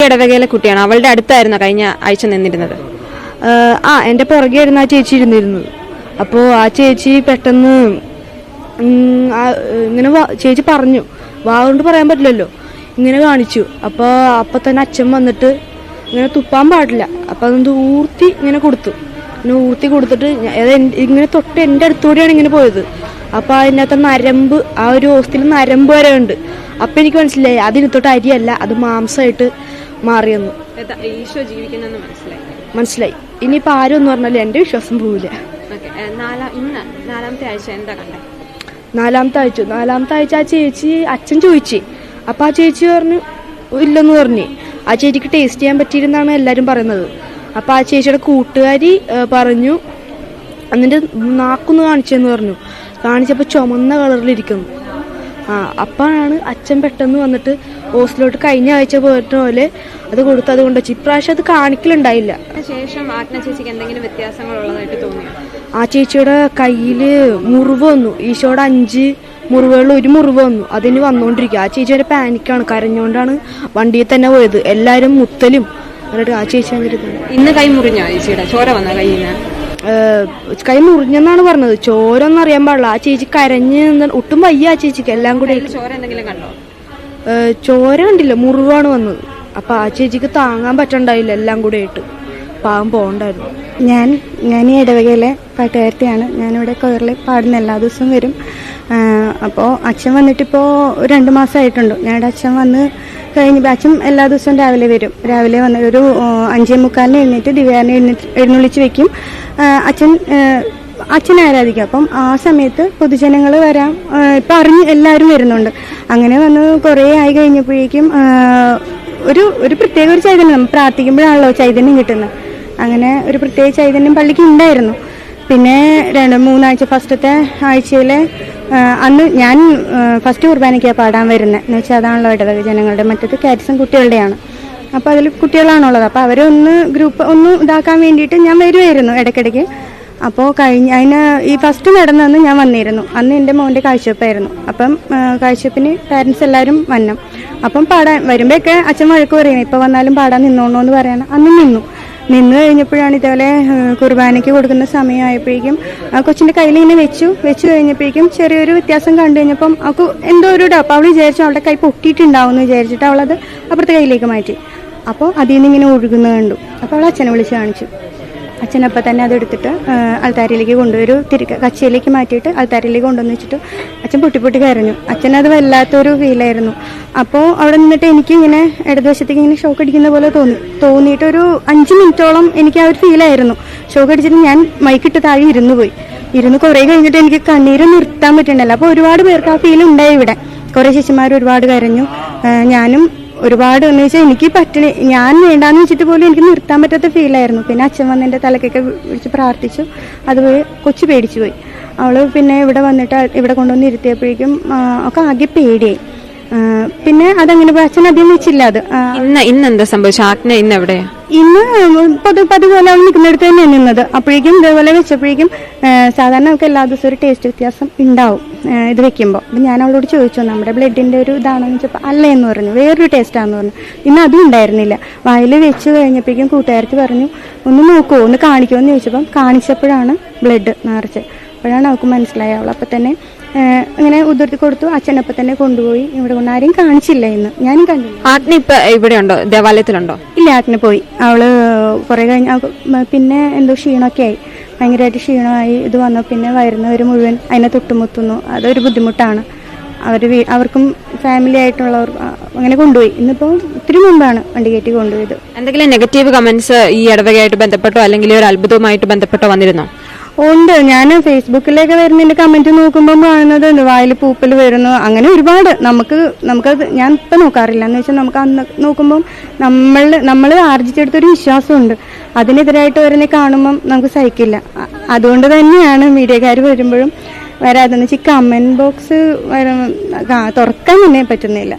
ഇടവകയിലെ കുട്ടിയാണ്. അവളുടെ അടുത്തായിരുന്നു കഴിഞ്ഞ ആഴ്ച നിന്നിരുന്നത്. എൻ്റെ പുറകെ ആയിരുന്നു ആ ചേച്ചി ഇരുന്നിരുന്നത്. അപ്പോൾ ആ ചേച്ചി പെട്ടെന്ന് ഇങ്ങനെ ചേച്ചി പറഞ്ഞു, കൊണ്ട് പറയാൻ പറ്റില്ലല്ലോ, ഇങ്ങനെ കാണിച്ചു. അപ്പോൾ തന്നെ അച്ഛൻ വന്നിട്ട് ഇങ്ങനെ തുപ്പാൻ പാടില്ല, അപ്പം അതൊന്ന് ഊർത്തി ഇങ്ങനെ കൊടുത്തു. ഇങ്ങനെ ഊർത്തി കൊടുത്തിട്ട് ഇങ്ങനെ തൊട്ട് എൻ്റെ അടുത്തുകൂടിയാണ് ഇങ്ങനെ പോയത്. അപ്പോൾ അതിനകത്ത് നരമ്പ്, ആ ഒരു ഹോസ്റ്റലിൽ നരമ്പ് വരെ ഉണ്ട്. അപ്പം എനിക്ക് മനസ്സിലായി അതിന് തൊട്ട് അരിയല്ല, അത് മാംസമായിട്ട് മാറിയെന്ന്. ഈശോ ജീവിക്കുന്നെന്ന് മനസ്സിലായി. ഇനിയിപ്പോൾ ആരും എന്ന് പറഞ്ഞാലും എൻ്റെ വിശ്വാസം പോവില്ല. നാലാമത്തെ ആഴ്ച എന്താ കണ്ടേ? നാലാമത്തെ ആഴ്ച ആ ചേച്ചി അച്ഛൻ ചോദിച്ചു. അപ്പം ആ ചേച്ചി പറഞ്ഞു ഇല്ലെന്ന് പറഞ്ഞു. ആ ചേച്ചിക്ക് ടേസ്റ്റ് ചെയ്യാൻ പറ്റിയിരുന്നാണ് എല്ലാവരും പറയുന്നത്. അപ്പം ആ ചേച്ചിയുടെ കൂട്ടുകാരി പറഞ്ഞു എന്നിട്ട് നാക്കൊന്ന് കാണിച്ചെന്ന് പറഞ്ഞു. കാണിച്ചപ്പോൾ ചുമന്ന കളറിലിരിക്കുന്നു. അപ്പോഴാണ് അച്ഛൻ പെട്ടെന്ന് വന്നിട്ട് ഹോസ്റ്റലിലോട്ട് കഴിഞ്ഞ ആഴ്ച പോയിട്ട് പോലെ അത് കൊടുത്ത് അത് കൊണ്ടുവച്ചു. ഇപ്രാവശ്യം അത് കാണിക്കലുണ്ടായില്ല. ശേഷം ആജ്ഞ ചേച്ചിക്ക് എന്തെങ്കിലും വ്യത്യാസങ്ങൾ ഉള്ളതായിട്ട് തോന്നിയോ? ആ ചേച്ചിയുടെ കയ്യിൽ മുറിവ് വന്നു. ഈശോയുടെ 5 മുറിവുകളിൽ ഒരു മുറിവ് വന്നു. അതിന് വന്നുകൊണ്ടിരിക്കുക. ആ ചേച്ചി ഒരു പാനിക്കാണ്, കരഞ്ഞുകൊണ്ടാണ് വണ്ടിയിൽ തന്നെ പോയത്. എല്ലാവരും മുത്തലും എന്നിട്ട് ആ ചേച്ചി ഇന്ന് കൈ മുറിഞ്ഞോ ചേച്ചിയുടെ? ചോര വന്ന കയ്യിൽ നിന്ന്? കൈ മുറിഞ്ഞെന്നാണ് പറഞ്ഞത്. ചോര ഒന്നും അറിയാൻ പാടില്ല. ആ ചേച്ചി കരഞ്ഞ് ഒട്ടും വയ്യ ആ ചേച്ചിക്ക്. എല്ലാം കൂടെ ചോര എന്തെങ്കിലും കണ്ടോ? ചോര കണ്ടില്ല, മുറിവാണ് വന്നത്. അപ്പൊ ആ ചേച്ചിക്ക് താങ്ങാൻ പറ്റണ്ടായില്ല. എല്ലാം കൂടെ ആയിട്ട് പാവം പോകണ്ടായിരുന്നു. ഞാൻ ഈ ഇടവകയിലെ പാട്ടുകാരത്തിയാണ്. ഞാനിവിടെ കൊയറിൽ പാടുന്ന എല്ലാ ദിവസവും വരും. അപ്പോൾ അച്ഛൻ വന്നിട്ടിപ്പോൾ 2 മാസമായിട്ടുണ്ട്. ഞങ്ങളുടെ അച്ഛൻ വന്ന് കഴിഞ്ഞപ്പോൾ അച്ഛൻ എല്ലാ ദിവസവും രാവിലെ വരും. രാവിലെ വന്ന് ഒരു 5:45 എഴുന്നേറ്റ് ദിവ്യാനെ എഴുന്നള്ളിച്ച് വെക്കും. അച്ഛനെ ആരാധിക്കും. അപ്പം ആ സമയത്ത് പൊതുജനങ്ങൾ വരാം, ഇപ്പം അറിഞ്ഞ് എല്ലാവരും വരുന്നുണ്ട്. അങ്ങനെ വന്ന് കുറേ ആയി കഴിഞ്ഞപ്പോഴേക്കും ഒരു പ്രത്യേക ഒരു ചൈതന്യം, നമ്മൾ പ്രാർത്ഥിക്കുമ്പോഴാണല്ലോ ചൈതന്യം കിട്ടുന്നത്. അങ്ങനെ ഒരു പ്രത്യേക ചൈതന്യം പള്ളിക്ക് ഉണ്ടായിരുന്നു. പിന്നെ 2-3 ആഴ്ച, ഫസ്റ്റത്തെ ആഴ്ചയിൽ അന്ന് ഞാൻ ഫസ്റ്റ് കുർബാനയ്ക്കാണ് പാടാൻ വരുന്നത്. എന്ന് വെച്ചാൽ അതാണല്ലോ ഇടവക ജനങ്ങളുടെ, മറ്റത് കാരിസം കുട്ടികളുടെയാണ്. അപ്പോൾ അതിൽ കുട്ടികളാണുള്ളത്. അപ്പോൾ അവരൊന്ന് ഗ്രൂപ്പ് ഒന്ന് ഇതാക്കാൻ വേണ്ടിയിട്ട് ഞാൻ വരുമായിരുന്നു ഇടയ്ക്കിടയ്ക്ക്. അപ്പോൾ അതിന് ഈ ഫസ്റ്റ് നടന്നന്ന് ഞാൻ വന്നിരുന്നു. അന്ന് എൻ്റെ മോൻ്റെ കാഴ്ചവെപ്പായിരുന്നു. അപ്പം കാഴ്ചവെപ്പിന് പാരൻസ് എല്ലാവരും വന്നു. അപ്പം പാടാൻ വരുമ്പോഴൊക്കെ അച്ഛൻ വഴക്ക് പറയുന്നത്, ഇപ്പോൾ വന്നാലും പാടാൻ നിന്നോണോ എന്ന് പറയണം. അന്ന് നിന്ന് കഴിഞ്ഞപ്പോഴാണ് ഇതേപോലെ കുർബാനയ്ക്ക് കൊടുക്കുന്ന സമയമായപ്പോഴേക്കും കൊച്ചിൻ്റെ കയ്യിൽ ഇങ്ങനെ വെച്ചു കഴിഞ്ഞപ്പോഴേക്കും ചെറിയൊരു വ്യത്യാസം കണ്ടു കഴിഞ്ഞപ്പം അവൾക്ക് എന്തോ ഒരു ഡപ്പ്. അവൾ വിചാരിച്ചു അവളുടെ കൈ പൊട്ടിയിട്ടുണ്ടാവും എന്ന് വിചാരിച്ചിട്ട് അവളത് അപ്പുറത്തെ കയ്യിലേക്ക് മാറ്റി. അപ്പോൾ അതിൽ നിന്ന് ഇങ്ങനെ ഒഴുകുന്നത് കണ്ടു. അപ്പോൾ അവൾ അച്ഛനെ വിളിച്ച് കാണിച്ചു. അച്ഛനപ്പം തന്നെ അതെടുത്തിട്ട് അൾത്താരയിലേക്ക് കൊണ്ടുപോയി കച്ചിയിലേക്ക് മാറ്റിയിട്ട് അൾത്താരയിലേക്ക് കൊണ്ടുവന്ന് വെച്ചിട്ട് അച്ഛൻ പൊട്ടി കരഞ്ഞു. അച്ഛനത് വല്ലാത്തൊരു ഫീലായിരുന്നു. അപ്പോൾ അവിടെ നിന്നിട്ട് എനിക്ക് ഇങ്ങനെ ഇടതുവശത്തേക്ക് ഇങ്ങനെ ഷോക്ക് അടിക്കുന്ന പോലെ തോന്നിയിട്ട് ഒരു 5 മിനിറ്റോളം എനിക്ക് ആ ഒരു ഫീലായിരുന്നു. ഷോക്ക് അടിച്ചിട്ട് ഞാൻ മൈക്കിട്ട് താഴെ ഇരുന്ന് കുറേ കഴിഞ്ഞിട്ട് എനിക്ക് കണ്ണീര് നിർത്താൻ പറ്റുന്നില്ല. അപ്പോൾ ഒരുപാട് പേർക്ക് ആ ഫീൽ ഉണ്ടായി. ഇവിടെ കുറേ ശിഷ്യന്മാർ ഒരുപാട് കരഞ്ഞു. ഞാനും ഒരുപാട് എന്ന് വെച്ചാൽ എനിക്ക് ഞാൻ വേണ്ടാന്ന് വെച്ചിട്ട് പോലും എനിക്ക് നിർത്താൻ പറ്റാത്ത ഫീലായിരുന്നു. പിന്നെ അച്ഛൻ വന്ന് എൻ്റെ തലക്കൊക്കെ വിളിച്ച് പ്രാർത്ഥിച്ചു. അതുപോലെ കൊച്ചു പേടിച്ചു പോയി. അവള് പിന്നെ ഇവിടെ വന്നിട്ട് ഇവിടെ കൊണ്ടുവന്ന് ഇരുത്തിയപ്പോഴേക്കും ഒക്കെ ആകെ പേടിയായി. പിന്നെ അതങ്ങനെ അച്ഛൻ അധികം വെച്ചില്ല. അത് ഇന്ന് എന്താ സംഭവിച്ചു? ആജ്ഞ ഇന്ന് എവിടെയാ? ഇന്ന് പതുപോലെ അവൾ നിൽക്കുന്നിടത്ത് തന്നെ നിന്നത്. അപ്പോഴേക്കും ഇതേപോലെ വെച്ചപ്പോഴേക്കും സാധാരണ നമുക്ക് എല്ലാ ദിവസവും ഒരു ടേസ്റ്റ് വ്യത്യാസം ഉണ്ടാവും ഇത് വെക്കുമ്പോൾ. അപ്പം ഞാൻ അവളോട് ചോദിച്ചു, നമ്മുടെ ബ്ലഡിൻ്റെ ഒരു ഇതാണെന്ന് വെച്ചപ്പോൾ അല്ല എന്ന് പറഞ്ഞു, വേറൊരു ടേസ്റ്റാണെന്ന് പറഞ്ഞു. ഇന്ന് അതും ഉണ്ടായിരുന്നില്ല. വായിൽ വെച്ച് കഴിഞ്ഞപ്പോഴേക്കും കൂട്ടുകാരത്തി പറഞ്ഞു, ഒന്ന് നോക്കുമോ, ഒന്ന് കാണിക്കുമോ എന്ന് ചോദിച്ചപ്പം കാണിച്ചപ്പോഴാണ് ബ്ലഡ് നിറച്ച്. അപ്പോഴാണ് അവൾക്ക് മനസ്സിലായി. അവൾ അപ്പം തന്നെ അങ്ങനെ ഉതിർത്തി കൊടുത്തു. അച്ഛനപ്പം തന്നെ കൊണ്ടുപോയി. ഇവിടെ കൊണ്ട് ആരെയും കാണിച്ചില്ല. ഇന്ന് ഞാനും കണ്ടില്ല. ആജ്ഞ ഇപ്പൊ ഇവിടെ ഉണ്ടോ? ദേവാലയത്തിലുണ്ടോ? ഇല്ല, ആജ്ഞ പോയി. അവള് കുറെ കഴിഞ്ഞ് പിന്നെ എന്തോ ക്ഷീണമൊക്കെ ആയി, ഭയങ്കരമായിട്ട് ക്ഷീണമായി. ഇത് വന്നു പിന്നെ വരുന്നവർ മുഴുവൻ അതിനെ തൊട്ടുമുത്തുന്നു. അതൊരു ബുദ്ധിമുട്ടാണ്. അവർക്കും ഫാമിലി ആയിട്ടുള്ളവർ അങ്ങനെ കൊണ്ടുപോയി. ഇന്നിപ്പോൾ ഒത്തിരി മുമ്പാണ് വണ്ടി കയറ്റി കൊണ്ടുപോയത്. എന്തെങ്കിലും നെഗറ്റീവ് കമന്റ്സ് ഈ ഇടവകയായിട്ട് ബന്ധപ്പെട്ടോ അല്ലെങ്കിൽ ഒരു അത്ഭുതവുമായിട്ട് ബന്ധപ്പെട്ടോ വന്നിരുന്നോ? ഉണ്ട്. ഞാൻ ഫേസ്ബുക്കിലേക്ക് വരുന്നതിന്റെ കമന്റ് നോക്കുമ്പോൾ കാണുന്നത് വായിൽ പൂപ്പൽ വരുന്നു, അങ്ങനെ ഒരുപാട്. നമുക്കത് ഞാൻ ഇപ്പം നോക്കാറില്ല. എന്ന് വെച്ചാൽ നമുക്ക് അന്ന് നോക്കുമ്പോൾ നമ്മൾ ആർജിച്ചെടുത്തൊരു വിശ്വാസമുണ്ട്. അതിനെതിരായിട്ട് വരുന്ന കാണുമ്പം നമുക്ക് സഹിക്കില്ല. അതുകൊണ്ട് തന്നെയാണ് മീഡിയക്കാർ വരുമ്പോഴും വരാതെന്ന് വെച്ചാൽ കമന്റ് ബോക്സ് തുറക്കാൻ തന്നെ പറ്റുന്നില്ല.